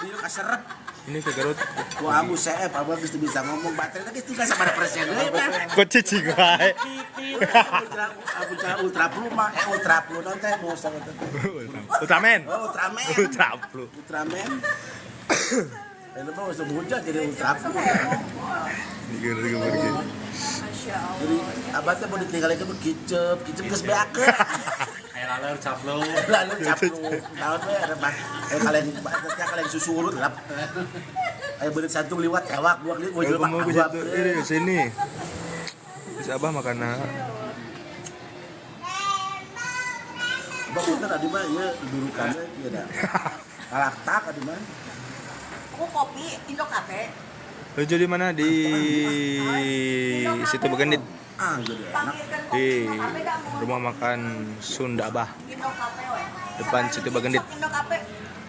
dia kaseret. Ini ke Garut. Wah, amu saya apa geus bisa ngomong baterai teh tinggal sama presiden deui mah. Kok cicing wae. Aku cara ultra blue mah ultra blue nanti mau sama teh. Ultraman. Oh, Ultraman. Ultra Blue. Ultraman. Itu mah usah bujang jadi ultra blue. Digeur pergi. Jadi abah teh mau ditinggalin ke kicep geus beakeun. Lalu caplo. Lalu caplu. Tahu teh ada mah kalian susurut lap. Ayo bener santung liwat ewak dua kali gua jelema Mau ke situ. Ini ke sini. Terus Abah makan nah. Bang bener adi mah ieu dudukannya ieu da. Kalaktak adi mah. Aku kopi Indo Cafe. Tuju di mana? Di situ Begendit. Ah, jadi enak. Di rumah makan Sunda Abah. Indo Cafe we. Depan situ Begendit. Indo Cafe.